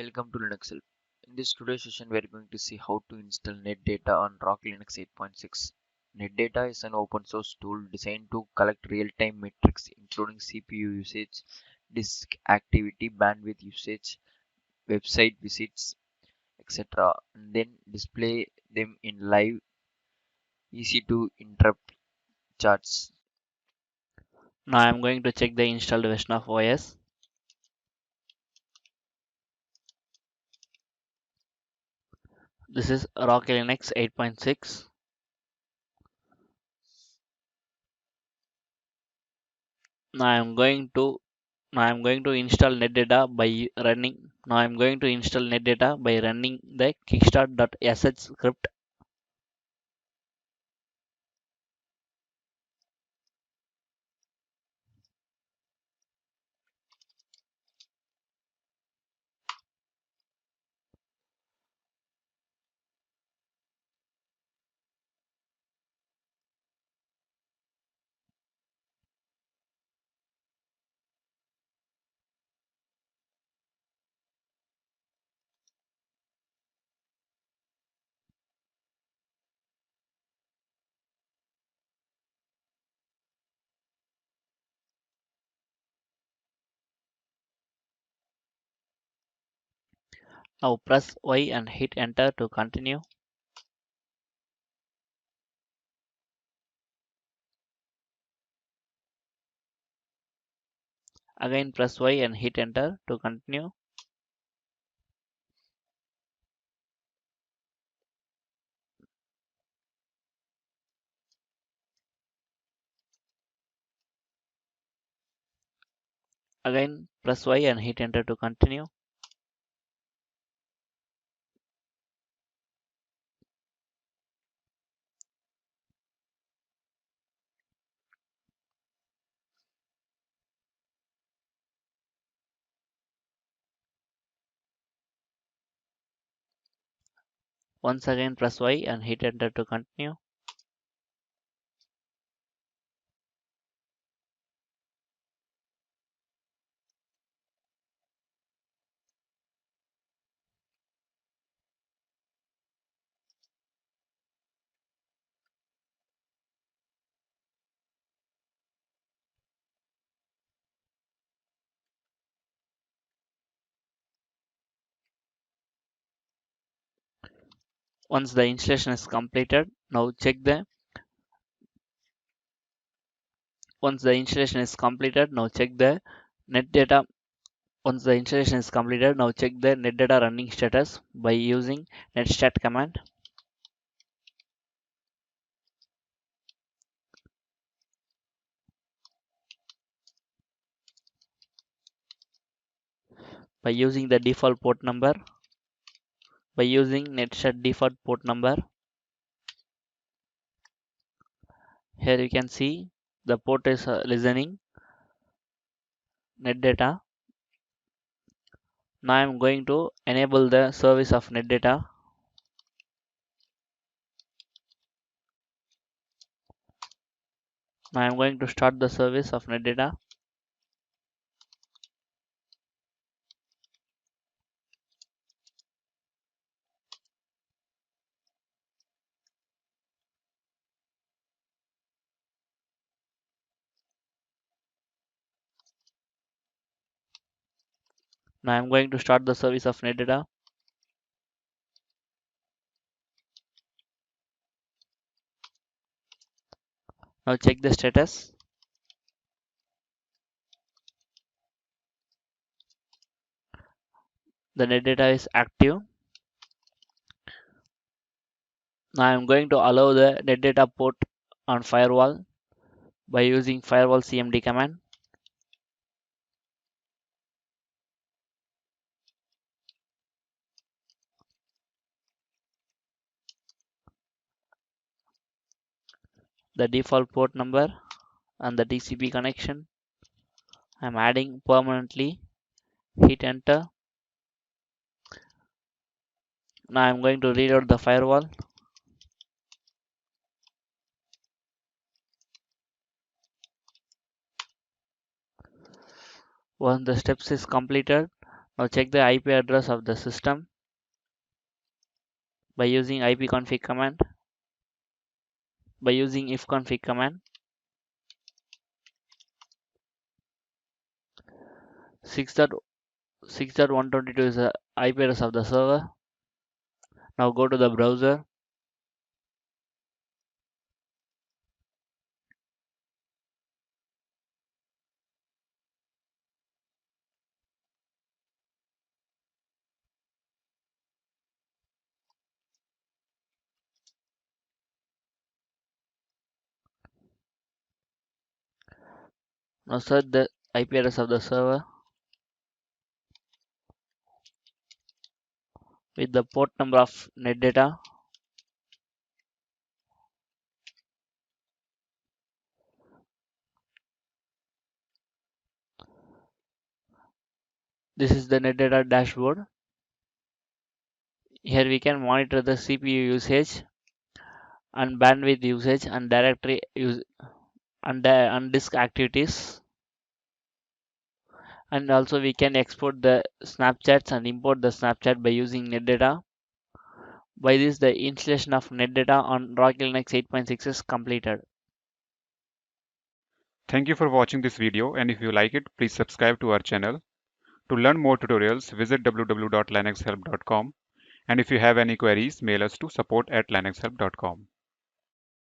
Welcome to Linux Help. In this today's session, we are going to see how to install Netdata on Rock Linux 8.6. Netdata is an open source tool designed to collect real-time metrics including CPU usage, disk activity, bandwidth usage, website visits, etc. and then display them in live, easy to interrupt charts. Now I'm going to check the installed version of OS. This is Rocky Linux 8.6. Now I'm going to install Netdata by running. Now I'm going to install Netdata by running the kickstart.sh script. Now press Y and hit enter to continue. Again press Y and hit enter to continue. Again press Y and hit enter to continue. Once again press Y and hit enter to continue. Once the installation is completed, now check the once the installation is completed, now check the Netdata. Once the installation is completed, now check the Netdata running status by using netstat command. By using the default port number, by using netstat default port number, here you can see the port is listening Netdata. Now I am going to enable the service of Netdata. Now I am going to start the service of Netdata. Now I am going to start the service of Netdata. Now check the status. The Netdata is active. Now I am going to allow the Netdata port on firewall by using firewall cmd command. The default port number and the TCP connection I'm adding permanently. Hit enter. Now I'm going to reload the firewall. Once the steps is completed, Now check the IP address of the system by using ipconfig command. By using ifconfig command, 6.6.122 is the IP address of the server. Now go to the browser. Now search the IP address of the server with the port number of Netdata. This is the Netdata dashboard. Here we can monitor the CPU usage and bandwidth usage and directory use and disk activities. And also we can export the snapshots and import the snapshot by using Netdata. By this, the installation of Netdata on Rocky Linux 8.6 is completed. Thank you for watching this video, and if you like it, please subscribe to our channel. To learn more tutorials, visit www.linuxhelp.com, and if you have any queries, mail us to support@linuxhelp.com.